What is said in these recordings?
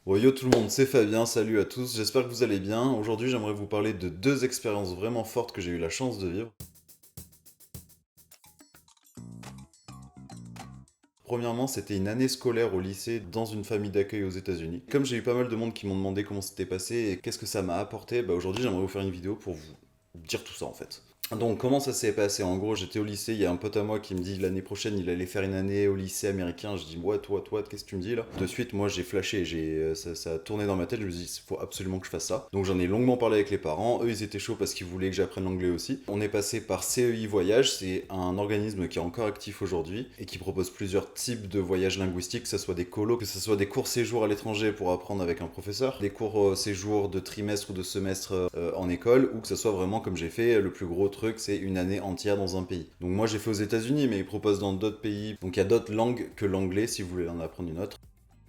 Bon, yo tout le monde, c'est Fabien, salut à tous, j'espère que vous allez bien. Aujourd'hui, j'aimerais vous parler de deux expériences vraiment fortes que j'ai eu la chance de vivre. Premièrement, c'était une année scolaire au lycée dans une famille d'accueil aux États-Unis. Comme j'ai eu pas mal de monde qui m'ont demandé comment c'était passé et qu'est-ce que ça m'a apporté, bah aujourd'hui, j'aimerais vous faire une vidéo pour vous dire tout ça en fait. Donc, comment ça s'est passé? En gros, j'étais au lycée, il y a un pote à moi qui me dit l'année prochaine, il allait faire une année au lycée américain. Je dis, ouais, toi, qu'est-ce que tu me dis là? De suite, moi, j'ai flashé, ça a tourné dans ma tête. Je me suis dit, il faut absolument que je fasse ça. Donc, j'en ai longuement parlé avec les parents. Eux, ils étaient chauds parce qu'ils voulaient que j'apprenne l'anglais aussi. On est passé par CEI Voyage, c'est un organisme qui est encore actif aujourd'hui et qui propose plusieurs types de voyages linguistiques, que ce soit des colos, que ce soit des cours séjours à l'étranger pour apprendre avec un professeur, des cours séjours de trimestre ou de semestre en école, ou que ce soit vraiment comme j'ai fait, le plus gros truc, c'est une année entière dans un pays. Donc moi j'ai fait aux États-Unis, mais ils proposent dans d'autres pays. Donc il y a d'autres langues que l'anglais si vous voulez en apprendre une autre.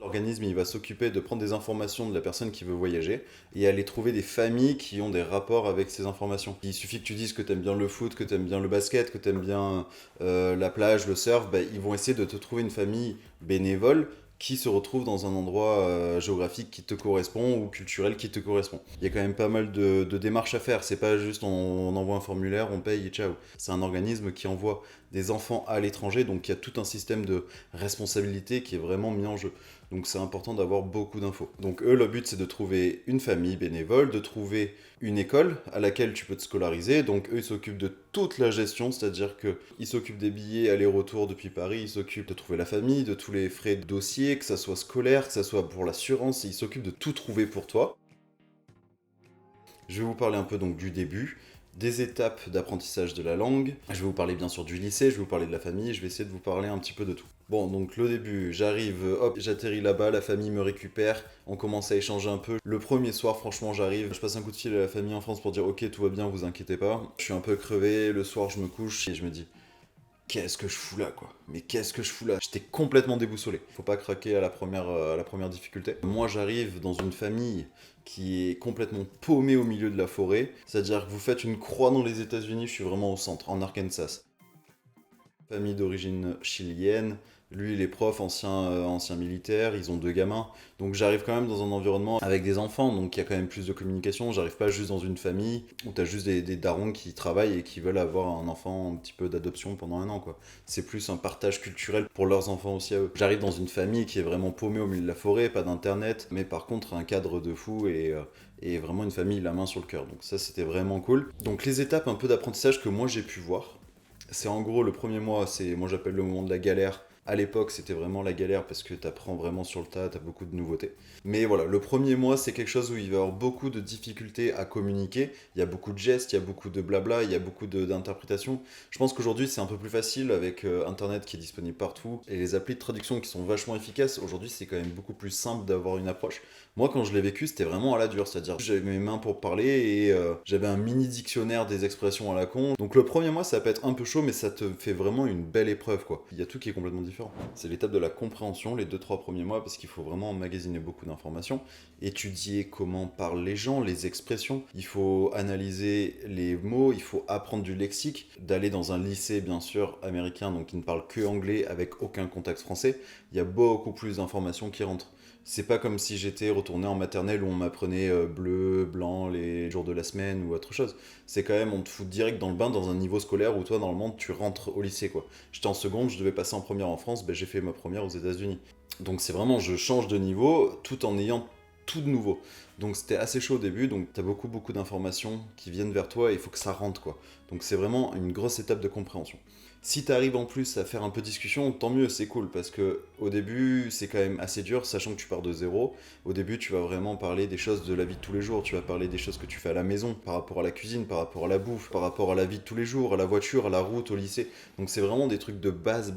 L'organisme, il va s'occuper de prendre des informations de la personne qui veut voyager et aller trouver des familles qui ont des rapports avec ces informations. Il suffit que tu dises que tu aimes bien le foot, que tu aimes bien le basket, que tu aimes bien la plage, le surf, bah, ils vont essayer de te trouver une famille bénévole qui se retrouve dans un endroit géographique qui te correspond ou culturel qui te correspond. Il y a quand même pas mal de démarches à faire. C'est pas juste on envoie un formulaire, on paye et ciao. C'est un organisme qui envoie des enfants à l'étranger, donc il y a tout un système de responsabilité qui est vraiment mis en jeu. Donc c'est important d'avoir beaucoup d'infos. Donc eux, le but c'est de trouver une famille bénévole, de trouver une école à laquelle tu peux te scolariser. Donc eux, ils s'occupent de toute la gestion, c'est-à-dire qu'ils s'occupent des billets aller-retour depuis Paris, ils s'occupent de trouver la famille, de tous les frais de dossier, que ça soit scolaire, que ça soit pour l'assurance, ils s'occupent de tout trouver pour toi. Je vais vous parler un peu donc du début, des étapes d'apprentissage de la langue. Je vais vous parler bien sûr du lycée, je vais vous parler de la famille, je vais essayer de vous parler un petit peu de tout. Bon, donc le début, j'arrive, hop, j'atterris là-bas, la famille me récupère, on commence à échanger un peu. Le premier soir, franchement, j'arrive, je passe un coup de fil à la famille en France pour dire ok, tout va bien, vous inquiétez pas. Je suis un peu crevé, le soir, je me couche et je me dis qu'est-ce que je fous là, quoi? Mais qu'est-ce que je fous là? J'étais complètement déboussolé. Faut pas craquer à la première difficulté. Moi, j'arrive dans une famille qui est complètement paumée au milieu de la forêt. C'est-à-dire que vous faites une croix dans les États-Unis, je suis vraiment au centre, en Arkansas. Famille d'origine chilienne. Lui, il est prof, ancien militaire, ils ont deux gamins. Donc j'arrive quand même dans un environnement avec des enfants, donc il y a quand même plus de communication. J'arrive pas juste dans une famille où t'as juste des darons qui travaillent et qui veulent avoir un enfant un petit peu d'adoption pendant un an, quoi. C'est plus un partage culturel pour leurs enfants aussi à eux. J'arrive dans une famille qui est vraiment paumée au milieu de la forêt, pas d'internet, mais par contre un cadre de fou et vraiment une famille la main sur le cœur. Donc ça, c'était vraiment cool. Donc les étapes un peu d'apprentissage que moi j'ai pu voir, c'est en gros le premier mois, c'est moi j'appelle le moment de la galère. À l'époque, c'était vraiment la galère parce que t'apprends vraiment sur le tas, t'as beaucoup de nouveautés. Mais voilà, le premier mois, c'est quelque chose où il va y avoir beaucoup de difficultés à communiquer. Il y a beaucoup de gestes, il y a beaucoup de blabla, il y a beaucoup d'interprétations. Je pense qu'aujourd'hui, c'est un peu plus facile avec Internet qui est disponible partout et les applis de traduction qui sont vachement efficaces. Aujourd'hui, c'est quand même beaucoup plus simple d'avoir une approche. Moi, quand je l'ai vécu, c'était vraiment à la dure, c'est-à-dire j'avais mes mains pour parler et j'avais un mini dictionnaire des expressions à la con. Donc le premier mois, ça peut être un peu chaud, mais ça te fait vraiment une belle épreuve, quoi. Il y a tout qui est complètement différent. C'est l'étape de la compréhension, les 2-3 premiers mois, parce qu'il faut vraiment emmagasiner beaucoup d'informations, étudier comment parlent les gens, les expressions. Il faut analyser les mots, il faut apprendre du lexique, d'aller dans un lycée, bien sûr, américain, donc qui ne parle que anglais avec aucun contact français. Il y a beaucoup plus d'informations qui rentrent. C'est pas comme si j'étais retourné en maternelle où on m'apprenait bleu, blanc, les jours de la semaine ou autre chose. C'est quand même, on te fout direct dans le bain dans un niveau scolaire où toi, normalement, tu rentres au lycée, quoi. J'étais en seconde, je devais passer en première en France, ben, j'ai fait ma première aux États-Unis. Donc c'est vraiment, je change de niveau tout en ayant tout de nouveau. Donc c'était assez chaud au début, donc t'as beaucoup d'informations qui viennent vers toi et il faut que ça rentre, quoi. Donc c'est vraiment une grosse étape de compréhension. Si t'arrives en plus à faire un peu de discussion, tant mieux, c'est cool, parce que au début, c'est quand même assez dur, sachant que tu pars de zéro. Au début, tu vas vraiment parler des choses de la vie de tous les jours, tu vas parler des choses que tu fais à la maison, par rapport à la cuisine, par rapport à la bouffe, par rapport à la vie de tous les jours, à la voiture, à la route, au lycée. Donc c'est vraiment des trucs de base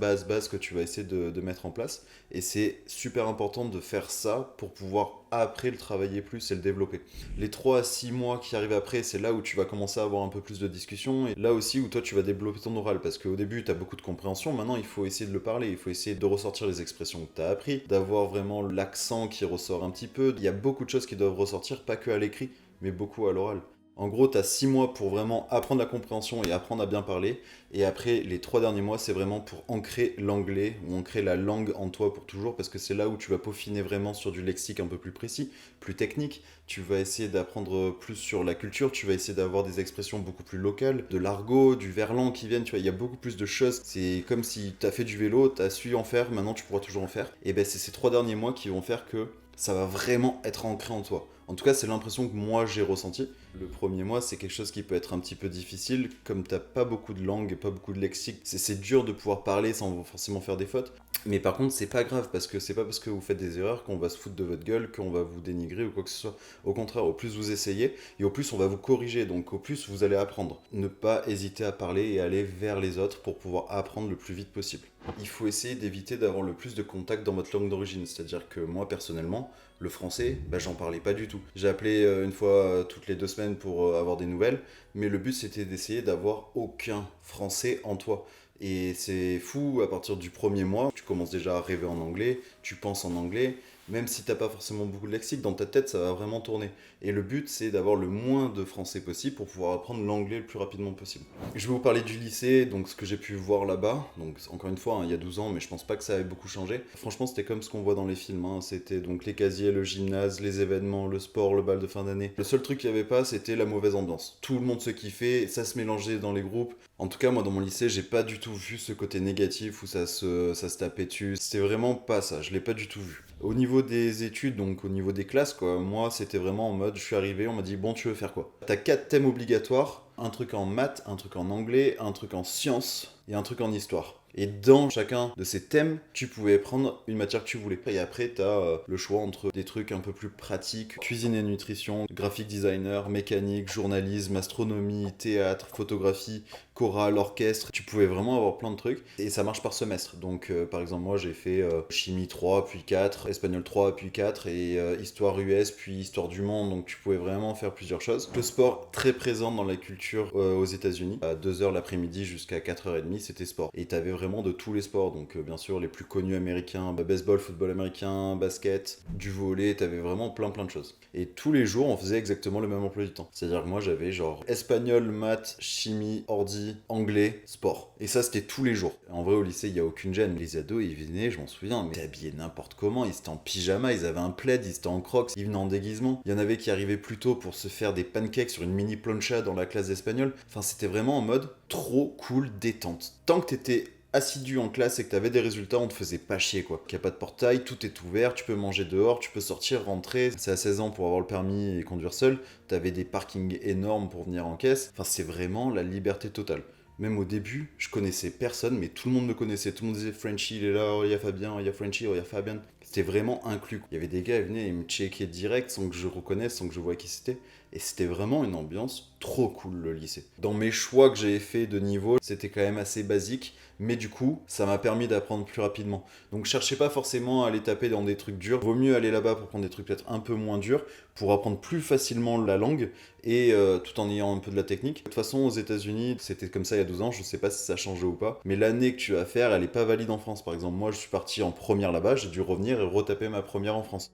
que tu vas essayer de mettre en place. Et c'est super important de faire ça pour pouvoir après le travailler plus et le développer. Les 3 à 6 mois qui arrivent après, c'est là où tu vas commencer à avoir un peu plus de discussion et là aussi où toi tu vas développer ton oral parce qu'au début tu as beaucoup de compréhension, maintenant il faut essayer de le parler, il faut essayer de ressortir les expressions que tu as appris, d'avoir vraiment l'accent qui ressort un petit peu. Il y a beaucoup de choses qui doivent ressortir, pas que à l'écrit, mais beaucoup à l'oral. En gros, tu as 6 mois pour vraiment apprendre la compréhension et apprendre à bien parler. Et après, les 3 derniers mois, c'est vraiment pour ancrer l'anglais ou ancrer la langue en toi pour toujours, parce que c'est là où tu vas peaufiner vraiment sur du lexique un peu plus précis, plus technique. Tu vas essayer d'apprendre plus sur la culture, tu vas essayer d'avoir des expressions beaucoup plus locales, de l'argot, du verlan qui viennent, tu vois, il y a beaucoup plus de choses. C'est comme si tu as fait du vélo, tu as su en faire, maintenant tu pourras toujours en faire. Et ben c'est ces 3 derniers mois qui vont faire que ça va vraiment être ancré en toi. En tout cas, c'est l'impression que moi j'ai ressenti. Le premier mois, c'est quelque chose qui peut être un petit peu difficile, comme t'as pas beaucoup de langue et pas beaucoup de lexique. C'est dur de pouvoir parler sans forcément faire des fautes. Mais par contre, c'est pas grave, parce que c'est pas parce que vous faites des erreurs qu'on va se foutre de votre gueule, qu'on va vous dénigrer ou quoi que ce soit. Au contraire, au plus vous essayez, et au plus on va vous corriger, donc au plus vous allez apprendre. Ne pas hésiter à parler et aller vers les autres pour pouvoir apprendre le plus vite possible. Il faut essayer d'éviter d'avoir le plus de contacts dans votre langue d'origine. C'est-à-dire que moi, personnellement, le français, bah, j'en parlais pas du tout. J'ai appelé une fois toutes les 2 semaines pour avoir des nouvelles, mais le but c'était d'essayer d'avoir aucun français en toi. Et c'est fou, à partir du premier mois, tu commences déjà à rêver en anglais, tu penses en anglais, même si t'as pas forcément beaucoup de lexique, dans ta tête ça va vraiment tourner. Et le but c'est d'avoir le moins de français possible pour pouvoir apprendre l'anglais le plus rapidement possible. Je vais vous parler du lycée, donc ce que j'ai pu voir là-bas, donc encore une fois, hein, il y a 12 ans, mais je pense pas que ça ait beaucoup changé. Franchement c'était comme ce qu'on voit dans les films, hein. C'était donc les casiers, le gymnase, les événements, le sport, le bal de fin d'année. Le seul truc qu'il n'y avait pas c'était la mauvaise ambiance. Tout le monde se kiffait, ça se mélangeait dans les groupes. En tout cas, moi, dans mon lycée, j'ai pas du tout vu ce côté négatif où ça se tapait dessus. C'était vraiment pas ça, je l'ai pas du tout vu. Au niveau des études, donc au niveau des classes, quoi, moi, c'était vraiment en mode, je suis arrivé, on m'a dit, bon, tu veux faire quoi? T'as 4 thèmes obligatoires, un truc en maths, un truc en anglais, un truc en sciences et un truc en histoire. Et dans chacun de ces thèmes, tu pouvais prendre une matière que tu voulais. Et après, tu as le choix entre des trucs un peu plus pratiques, cuisine et nutrition, graphic designer, mécanique, journalisme, astronomie, théâtre, photographie, chorale, orchestre. Tu pouvais vraiment avoir plein de trucs. Et ça marche par semestre. Donc, par exemple, moi, j'ai fait chimie 3, puis 4, espagnol 3, puis 4, et histoire US, puis histoire du monde. Donc, tu pouvais vraiment faire plusieurs choses. Le sport, très présent dans la culture aux États-Unis. À 2h l'après-midi jusqu'à 4h30, c'était sport. Et tu avais vraiment de tous les sports, donc bien sûr les plus connus américains, baseball, football américain, basket, du volley, t'avais vraiment plein de choses. Et tous les jours on faisait exactement le même emploi du temps. C'est-à-dire que moi j'avais genre espagnol, maths, chimie, ordi, anglais, sport. Et ça c'était tous les jours. En vrai au lycée il y a aucune gêne. Les ados ils venaient, je m'en souviens, mais ils étaient habillés n'importe comment, ils étaient en pyjama, ils avaient un plaid, ils étaient en crocs, ils venaient en déguisement. Il y en avait qui arrivaient plus tôt pour se faire des pancakes sur une mini plancha dans la classe d'espagnol. Enfin c'était vraiment en mode trop cool, détente. Tant que t'étais assidu en classe et que t'avais des résultats, on te faisait pas chier quoi. Qu'il n'y a pas de portail, tout est ouvert, tu peux manger dehors, tu peux sortir, rentrer. C'est à 16 ans pour avoir le permis et conduire seul. T'avais des parkings énormes pour venir en caisse. Enfin, c'est vraiment la liberté totale. Même au début, je connaissais personne, mais tout le monde me connaissait. Tout le monde disait Frenchy, il est là, oh, il y a Fabien, il y a Frenchy, oh, il y a Fabien. C'était vraiment inclus. Il y avait des gars, ils venaient, ils me checkaient direct sans que je reconnaisse, sans que je voie qui c'était. Et c'était vraiment une ambiance trop cool, le lycée. Dans mes choix que j'ai fait de niveau, c'était quand même assez basique, mais du coup, ça m'a permis d'apprendre plus rapidement. Donc cherchez pas forcément à aller taper dans des trucs durs. Vaut mieux aller là-bas pour prendre des trucs peut-être un peu moins durs, pour apprendre plus facilement la langue, et tout en ayant un peu de la technique. De toute façon, aux États-Unis, c'était comme ça il y a 12 ans, je sais pas si ça a changé ou pas, mais l'année que tu vas faire, elle est pas valide en France. Par exemple, moi je suis parti en première là-bas, j'ai dû revenir et retaper ma première en France.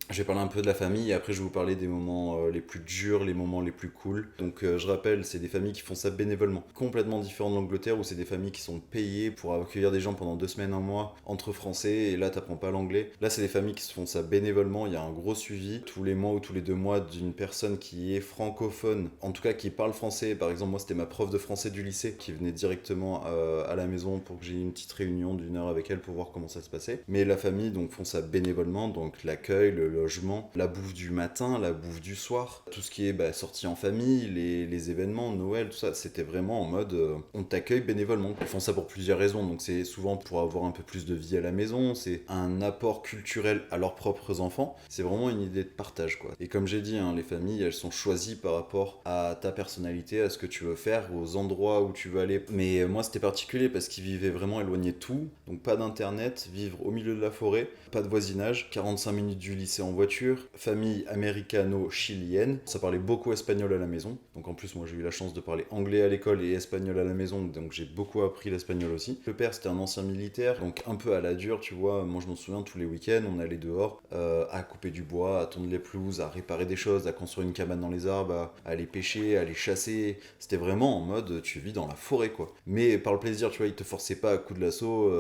Je vais parler un peu de la famille et après je vais vous parler des moments les plus durs, les moments les plus cool. Donc je rappelle, c'est des familles qui font ça bénévolement. Complètement différent de l'Angleterre où c'est des familles qui sont payées pour accueillir des gens pendant 2 semaines, un mois, entre français, et là t'apprends pas l'anglais. Là c'est des familles qui se font ça bénévolement, il y a un gros suivi tous les mois ou tous les 2 mois d'une personne qui est francophone, en tout cas qui parle français. Par exemple moi c'était ma prof de français du lycée qui venait directement à la maison pour que j'ai une petite réunion d'1 heure avec elle pour voir comment ça se passait. Mais la famille donc font ça bénévolement, donc l'accueil, le logement, la bouffe du matin, la bouffe du soir, tout ce qui est sortie en famille, les événements, Noël, tout ça, c'était vraiment en mode on t'accueille bénévolement. Ils font ça pour plusieurs raisons, donc c'est souvent pour avoir un peu plus de vie à la maison, c'est un apport culturel à leurs propres enfants, c'est vraiment une idée de partage quoi. Et comme j'ai dit, hein, les familles elles sont choisies par rapport à ta personnalité, à ce que tu veux faire, aux endroits où tu veux aller. Mais moi c'était particulier parce qu'ils vivaient vraiment éloignés de tout, donc pas d'internet, vivre au milieu de la forêt, pas de voisinage, 45 minutes du lycée commencé en voiture, famille américano-chilienne, ça parlait beaucoup espagnol à la maison, donc en plus moi j'ai eu la chance de parler anglais à l'école et espagnol à la maison, donc j'ai beaucoup appris l'espagnol aussi. Le père c'était un ancien militaire, donc un peu à la dure, tu vois, moi je m'en souviens tous les week-ends, on allait dehors à couper du bois, à tondre les pelouses, à réparer des choses, à construire une cabane dans les arbres, à aller pêcher, à aller chasser, c'était vraiment en mode tu vis dans la forêt quoi. Mais par le plaisir, tu vois, il te forçait pas à coup de lasso,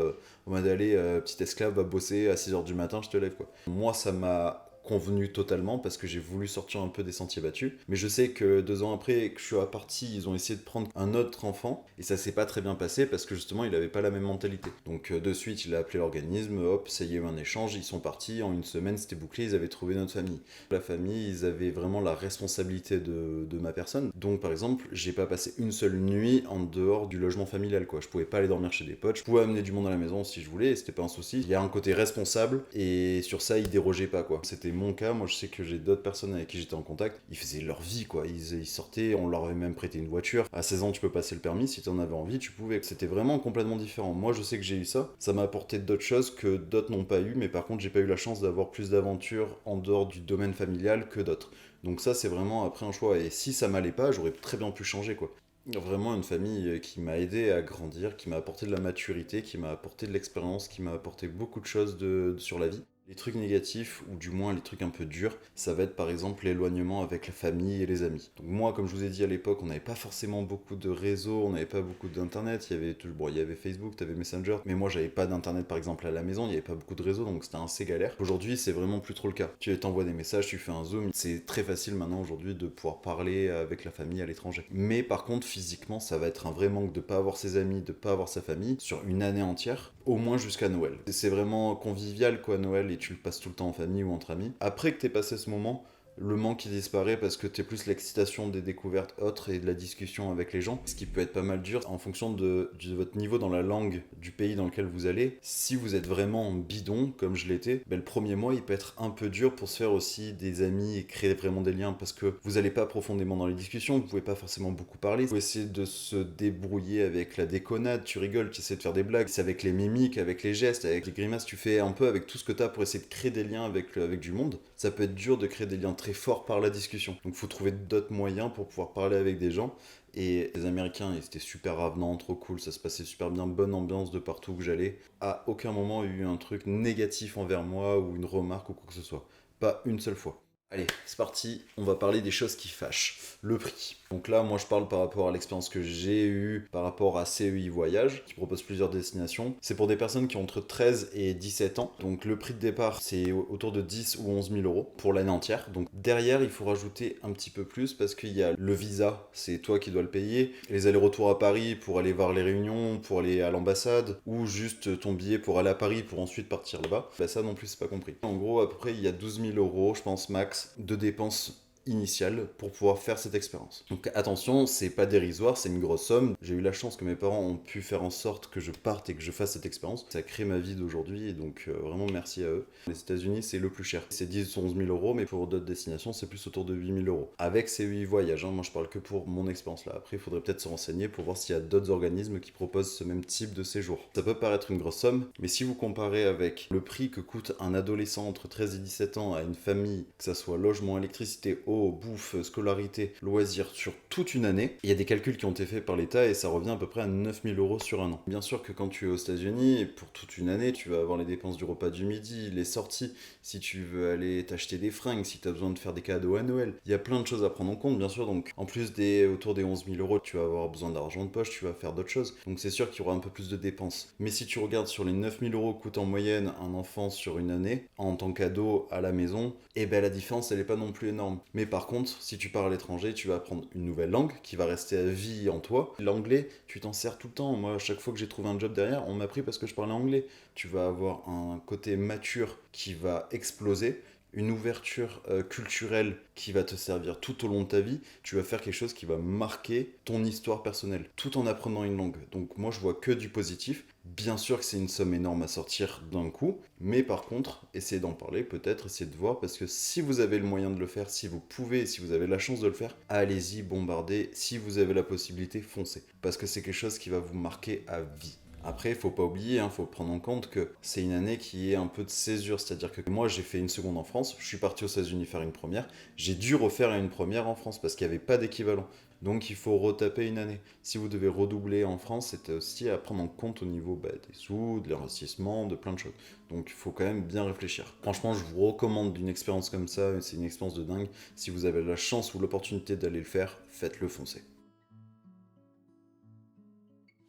en mode aller, petit esclave, va bosser à 6h du matin, je te lève quoi. Moi, ça m'a convenu totalement parce que j'ai voulu sortir un peu des sentiers battus. Mais je sais que 2 ans après que je suis parti, ils ont essayé de prendre un autre enfant et ça s'est pas très bien passé parce que justement il avait pas la même mentalité. Donc de suite il a appelé l'organisme, hop, ça y est, eu un échange, ils sont partis, en une semaine c'était bouclé, ils avaient trouvé notre famille. La famille, ils avaient vraiment la responsabilité de ma personne. Donc par exemple, j'ai pas passé une seule nuit en dehors du logement familial quoi. Je pouvais pas aller dormir chez des potes, je pouvais amener du monde à la maison si je voulais, et c'était pas un souci. Il y a un côté responsable et sur ça ils dérogeaient pas quoi. C'était mon cas, moi je sais que j'ai d'autres personnes avec qui j'étais en contact, ils faisaient leur vie quoi, ils sortaient, on leur avait même prêté une voiture. À 16 ans tu peux passer le permis, si tu en avais envie tu pouvais. C'était vraiment complètement différent. Moi je sais que j'ai eu ça m'a apporté d'autres choses que d'autres n'ont pas eu, mais par contre j'ai pas eu la chance d'avoir plus d'aventures en dehors du domaine familial que d'autres. Donc ça c'est vraiment après un choix, et si ça m'allait pas j'aurais très bien pu changer quoi. Vraiment une famille qui m'a aidé à grandir, qui m'a apporté de la maturité, qui m'a apporté de l'expérience, qui m'a apporté beaucoup de choses sur la vie. Les trucs négatifs, ou du moins les trucs un peu durs, ça va être par exemple l'éloignement avec la famille et les amis. Donc moi, comme je vous ai dit à l'époque, on n'avait pas forcément beaucoup de réseaux, on n'avait pas beaucoup d'internet, il y avait Facebook, tu avais Messenger, mais moi j'avais pas d'internet par exemple à la maison, il n'y avait pas beaucoup de réseaux, donc c'était assez galère. Aujourd'hui, c'est vraiment plus trop le cas. Tu t'envoies des messages, tu fais un zoom, c'est très facile maintenant aujourd'hui de pouvoir parler avec la famille à l'étranger. Mais par contre, physiquement, ça va être un vrai manque de pas avoir ses amis, de pas avoir sa famille sur une année entière, au moins jusqu'à Noël. C'est vraiment convivial quoi Noël, et tu le passes tout le temps en famille ou entre amis. Après que t'aies passé ce moment, le manque il disparaît parce que t'es plus l'excitation des découvertes autres et de la discussion avec les gens, ce qui peut être pas mal dur en fonction de votre niveau dans la langue du pays dans lequel vous allez. Si vous êtes vraiment bidon, comme je l'étais, ben le premier mois il peut être un peu dur pour se faire aussi des amis et créer vraiment des liens, parce que vous allez pas profondément dans les discussions, vous pouvez pas forcément beaucoup parler, vous essayez de se débrouiller avec la déconnade, tu rigoles, tu essaies de faire des blagues, c'est avec les mimiques, avec les gestes, avec les grimaces, tu fais un peu avec tout ce que t'as pour essayer de créer des liens avec du monde. Ça peut être dur de créer des liens très fort par la discussion. Donc il faut trouver d'autres moyens pour pouvoir parler avec des gens. Et les Américains, ils étaient super avenants, trop cool, ça se passait super bien, bonne ambiance de partout où j'allais. À aucun moment il y a eu un truc négatif envers moi ou une remarque ou quoi que ce soit. Pas une seule fois. Allez, c'est parti, on va parler des choses qui fâchent. Le prix. Donc là, moi je parle par rapport à l'expérience que j'ai eue par rapport à CEI Voyage, qui propose plusieurs destinations. C'est pour des personnes qui ont entre 13 et 17 ans. Donc le prix de départ, c'est autour de 10 ou 11 000 euros pour l'année entière. Donc derrière, il faut rajouter un petit peu plus parce qu'il y a le visa, c'est toi qui dois le payer. Les allers-retours à Paris pour aller voir les réunions, pour aller à l'ambassade, ou juste ton billet pour aller à Paris pour ensuite partir là-bas. Bah ça non plus, c'est pas compris. En gros, à peu près, il y a 12 000 euros, je pense, max de dépenses initiales pour pouvoir faire cette expérience. Donc attention, c'est pas dérisoire, c'est une grosse somme. J'ai eu la chance que mes parents ont pu faire en sorte que je parte et que je fasse cette expérience. Ça crée ma vie d'aujourd'hui, et donc vraiment merci à eux. Les États-Unis, c'est le plus cher. C'est 10 ou 11 000 euros, mais pour d'autres destinations, c'est plus autour de 8 000 euros. Avec ces 8 voyages, hein, moi je parle que pour mon expérience là. Après, il faudrait peut-être se renseigner pour voir s'il y a d'autres organismes qui proposent ce même type de séjour. Ça peut paraître une grosse somme, mais si vous comparez avec le prix que coûte un adolescent entre 13 et 17 ans à une famille, que ça soit logement, électricité, eau, bouffe, scolarité, loisirs, sur toute une année, il y a des calculs qui ont été faits par l'État et ça revient à peu près à 9 000 euros sur un an. Bien sûr que quand tu es aux États-Unis, pour toute une année, tu vas avoir les dépenses du repas du midi, les sorties, si tu veux aller t'acheter des fringues, si tu as besoin de faire des cadeaux à Noël. Il y a plein de choses à prendre en compte, bien sûr. Donc, en plus autour des 11 000 euros, tu vas avoir besoin d'argent de poche, tu vas faire d'autres choses. Donc, c'est sûr qu'il y aura un peu plus de dépenses. Mais si tu regardes sur les 9 000 euros que coûte en moyenne un enfant sur une année, en tant qu'ado à la maison, et ben la différence, elle n'est pas non plus énorme. Mais par contre, si tu pars à l'étranger, tu vas apprendre une nouvelle langue qui va rester à vie en toi. L'anglais, tu t'en sers tout le temps. Moi, à chaque fois que j'ai trouvé un job derrière, on m'a pris parce que je parlais anglais. Tu vas avoir un côté mature qui va exploser, une ouverture culturelle qui va te servir tout au long de ta vie. Tu vas faire quelque chose qui va marquer ton histoire personnelle, tout en apprenant une langue. Donc moi, je vois que du positif. Bien sûr que c'est une somme énorme à sortir d'un coup, mais par contre, essayez d'en parler, peut-être, essayez de voir, parce que si vous avez le moyen de le faire, si vous pouvez, si vous avez la chance de le faire, allez-y, bombardez. Si vous avez la possibilité, foncez. Parce que c'est quelque chose qui va vous marquer à vie. Après, il faut pas oublier, il faut prendre en compte que c'est une année qui est un peu de césure, c'est-à-dire que moi j'ai fait une seconde en France, je suis parti aux États-Unis faire une première, j'ai dû refaire une première en France parce qu'il n'y avait pas d'équivalent. Donc il faut retaper une année. Si vous devez redoubler en France, c'est aussi à prendre en compte au niveau des sous, de l'investissement, de plein de choses. Donc il faut quand même bien réfléchir. Franchement, je vous recommande une expérience comme ça, c'est une expérience de dingue. Si vous avez la chance ou l'opportunité d'aller le faire, faites-le foncer.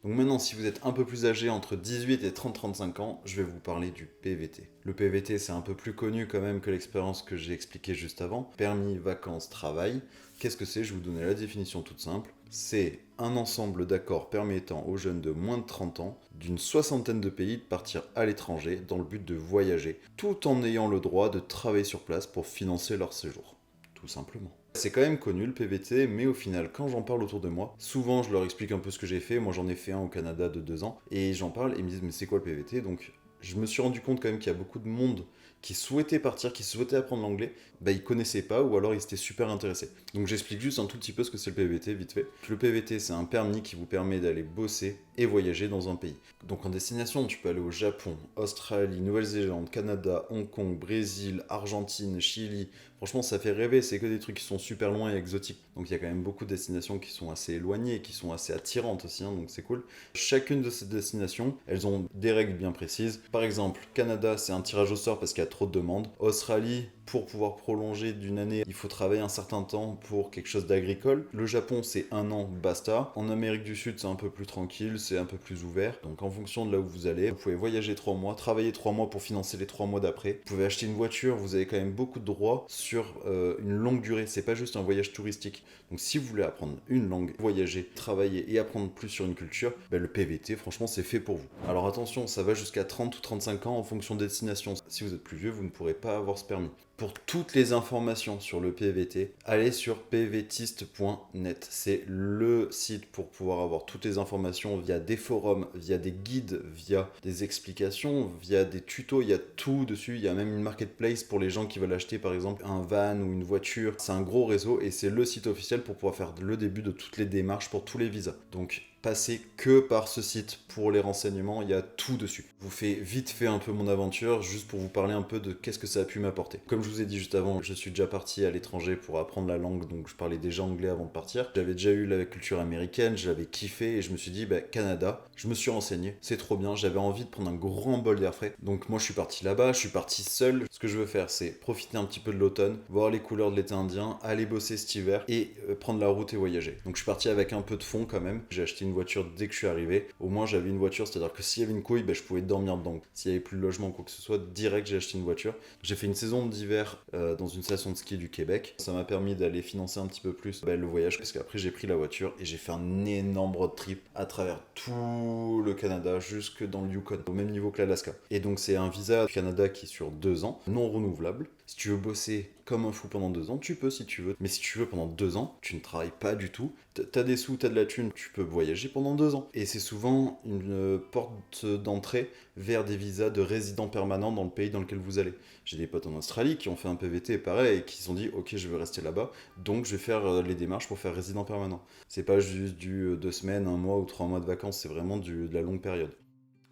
Donc maintenant, si vous êtes un peu plus âgé, entre 18 et 30-35 ans, je vais vous parler du PVT. Le PVT, c'est un peu plus connu quand même que l'expérience que j'ai expliquée juste avant. Permis, vacances, travail. Qu'est-ce que c'est? Je vais vous donner la définition toute simple. C'est un ensemble d'accords permettant aux jeunes de moins de 30 ans d'une soixantaine de pays de partir à l'étranger dans le but de voyager, tout en ayant le droit de travailler sur place pour financer leur séjour. Tout simplement. C'est quand même connu le PVT, mais au final, quand j'en parle autour de moi, souvent je leur explique un peu ce que j'ai fait. Moi j'en ai fait un au Canada de 2 ans, et j'en parle et ils me disent mais c'est quoi le PVT? Donc je me suis rendu compte quand même qu'il y a beaucoup de monde qui souhaitait partir, qui souhaitait apprendre l'anglais, ils connaissaient pas ou alors ils étaient super intéressés. Donc j'explique juste un tout petit peu ce que c'est le PVT vite fait. Le PVT c'est un permis qui vous permet d'aller bosser et voyager dans un pays. Donc en destination, tu peux aller au Japon, Australie, Nouvelle-Zélande, Canada, Hong Kong, Brésil, Argentine, Chili. Franchement, ça fait rêver, c'est que des trucs qui sont super loin et exotiques. Donc il y a quand même beaucoup de destinations qui sont assez éloignées, qui sont assez attirantes aussi, donc c'est cool. Chacune de ces destinations, elles ont des règles bien précises. Par exemple, Canada, c'est un tirage au sort parce qu'il y a trop de demandes. Australie, pour pouvoir prolonger d'une année, il faut travailler un certain temps pour quelque chose d'agricole. Le Japon, c'est 1 an, basta. En Amérique du Sud, c'est un peu plus tranquille, c'est un peu plus ouvert. Donc en fonction de là où vous allez, vous pouvez voyager 3 mois, travailler 3 mois pour financer les 3 mois d'après. Vous pouvez acheter une voiture, vous avez quand même beaucoup de droits sur une longue durée. C'est pas juste un voyage touristique. Donc si vous voulez apprendre une langue, voyager, travailler et apprendre plus sur une culture, le PVT, franchement, c'est fait pour vous. Alors attention, ça va jusqu'à 30 ou 35 ans en fonction des destinations. Si vous êtes plus vieux, vous ne pourrez pas avoir ce permis. Pour toutes les informations sur le PVT, allez sur pvtiste.net. C'est le site pour pouvoir avoir toutes les informations via des forums, via des guides, via des explications, via des tutos. Il y a tout dessus. Il y a même une marketplace pour les gens qui veulent acheter par exemple un van ou une voiture. C'est un gros réseau et c'est le site officiel pour pouvoir faire le début de toutes les démarches pour tous les visas. Donc passez que par ce site pour les renseignements, il y a tout dessus. Je vous fais vite fait un peu mon aventure, juste pour vous parler un peu de qu'est-ce que ça a pu m'apporter. Comme je vous ai dit juste avant, je suis déjà parti à l'étranger pour apprendre la langue, donc je parlais déjà anglais avant de partir. J'avais déjà eu la culture américaine, je l'avais kiffé et je me suis dit, Canada, je me suis renseigné, c'est trop bien, j'avais envie de prendre un grand bol d'air frais. Donc moi je suis parti là-bas, je suis parti seul. Ce que je veux faire, c'est profiter un petit peu de l'automne, voir les couleurs de l'été indien, aller bosser cet hiver et prendre la route et voyager. Donc je suis parti avec un peu de fonds quand même. J'ai acheté une voiture dès que je suis arrivé. Au moins j'avais une voiture, c'est-à-dire que s'il y avait une couille, je pouvais dormir dedans. S'il n'y avait plus de logement ou quoi que ce soit, direct j'ai acheté une voiture. J'ai fait une saison d'hiver dans une station de ski du Québec. Ça m'a permis d'aller financer un petit peu plus le voyage parce qu'après j'ai pris la voiture et j'ai fait un énorme road trip à travers tout le Canada jusque dans le Yukon, au même niveau que l'Alaska. Et donc c'est un visa Canada qui est sur 2 ans, non renouvelable. Si tu veux bosser comme un fou pendant 2 ans, tu peux si tu veux. Mais si tu veux pendant 2 ans, tu ne travailles pas du tout. T'as des sous, t'as de la thune, tu peux voyager pendant 2 ans. Et c'est souvent une porte d'entrée vers des visas de résidents permanents dans le pays dans lequel vous allez. J'ai des potes en Australie qui ont fait un PVT pareil et qui se sont dit ok je veux rester là-bas, donc je vais faire les démarches pour faire résident permanent. C'est pas juste du 2 semaines, 1 mois ou 3 mois de vacances, c'est vraiment de la longue période.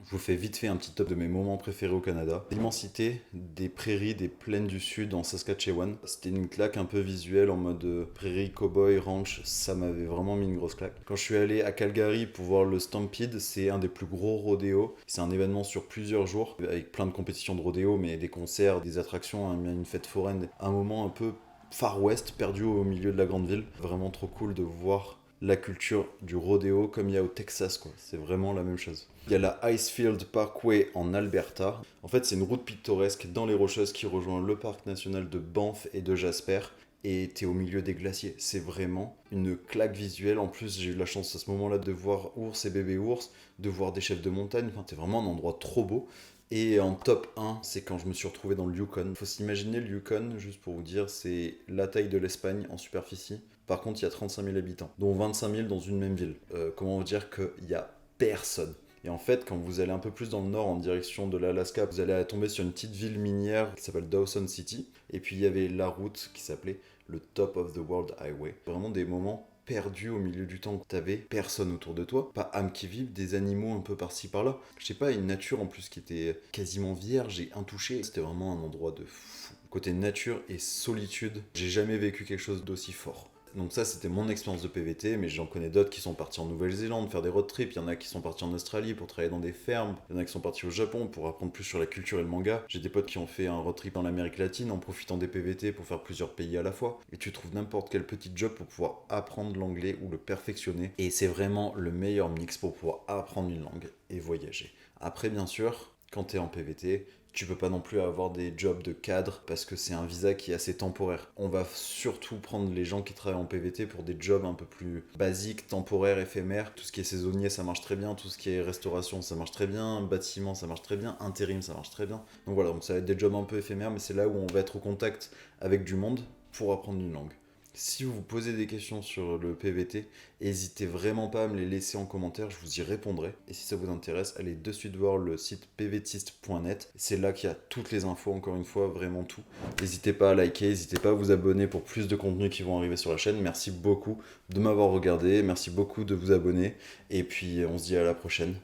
Je vous fais vite fait un petit top de mes moments préférés au Canada. L'immensité des prairies des plaines du sud en Saskatchewan. C'était une claque un peu visuelle en mode prairie, cowboy, ranch. Ça m'avait vraiment mis une grosse claque. Quand je suis allé à Calgary pour voir le Stampede, c'est un des plus gros rodéos. C'est un événement sur plusieurs jours avec plein de compétitions de rodéo, mais des concerts, des attractions, une fête foraine. Un moment un peu Far West, perdu au milieu de la grande ville. Vraiment trop cool de voir la culture du rodéo comme il y a au Texas, quoi. C'est vraiment la même chose. Il y a la Icefield Parkway en Alberta. En fait, c'est une route pittoresque dans les Rocheuses qui rejoint le parc national de Banff et de Jasper. Et t'es au milieu des glaciers. C'est vraiment une claque visuelle. En plus, j'ai eu la chance à ce moment-là de voir ours et bébé ours, de voir des chefs de montagne. Enfin, c'est vraiment un endroit trop beau. Et en top 1, c'est quand je me suis retrouvé dans le Yukon. Faut s'imaginer le Yukon, juste pour vous dire, c'est la taille de l'Espagne en superficie. Par contre, il y a 35 000 habitants, dont 25 000 dans une même ville. Comment vous dire qu'il n'y a personne. Et en fait, quand vous allez un peu plus dans le nord, en direction de l'Alaska, vous allez tomber sur une petite ville minière qui s'appelle Dawson City. Et puis il y avait la route qui s'appelait le Top of the World Highway. Vraiment des moments perdu au milieu du temps, t'avais personne autour de toi, pas âme qui vive, des animaux un peu par-ci par-là. Je sais pas, une nature en plus qui était quasiment vierge et intouchée. C'était vraiment un endroit de fou. Côté nature et solitude, j'ai jamais vécu quelque chose d'aussi fort. Donc ça, c'était mon expérience de PVT, mais j'en connais d'autres qui sont partis en Nouvelle-Zélande faire des road trips, il y en a qui sont partis en Australie pour travailler dans des fermes, il y en a qui sont partis au Japon pour apprendre plus sur la culture et le manga. J'ai des potes qui ont fait un road trip en Amérique latine en profitant des PVT pour faire plusieurs pays à la fois. Et tu trouves n'importe quel petit job pour pouvoir apprendre l'anglais ou le perfectionner. Et c'est vraiment le meilleur mix pour pouvoir apprendre une langue et voyager. Après, bien sûr, quand tu es en PVT, tu peux pas non plus avoir des jobs de cadre parce que c'est un visa qui est assez temporaire. On va surtout prendre les gens qui travaillent en PVT pour des jobs un peu plus basiques, temporaires, éphémères. Tout ce qui est saisonnier, ça marche très bien. Tout ce qui est restauration, ça marche très bien. Bâtiment, ça marche très bien. Intérim, ça marche très bien. Donc voilà, donc ça va être des jobs un peu éphémères, mais c'est là où on va être au contact avec du monde pour apprendre une langue. Si vous vous posez des questions sur le PVT, n'hésitez vraiment pas à me les laisser en commentaire, je vous y répondrai. Et si ça vous intéresse, allez de suite voir le site pvtiste.net. C'est là qu'il y a toutes les infos, encore une fois, vraiment tout. N'hésitez pas à liker, n'hésitez pas à vous abonner pour plus de contenus qui vont arriver sur la chaîne. Merci beaucoup de m'avoir regardé, merci beaucoup de vous abonner. Et puis on se dit à la prochaine.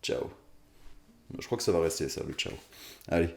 Ciao. Je crois que ça va rester ça, le ciao. Allez.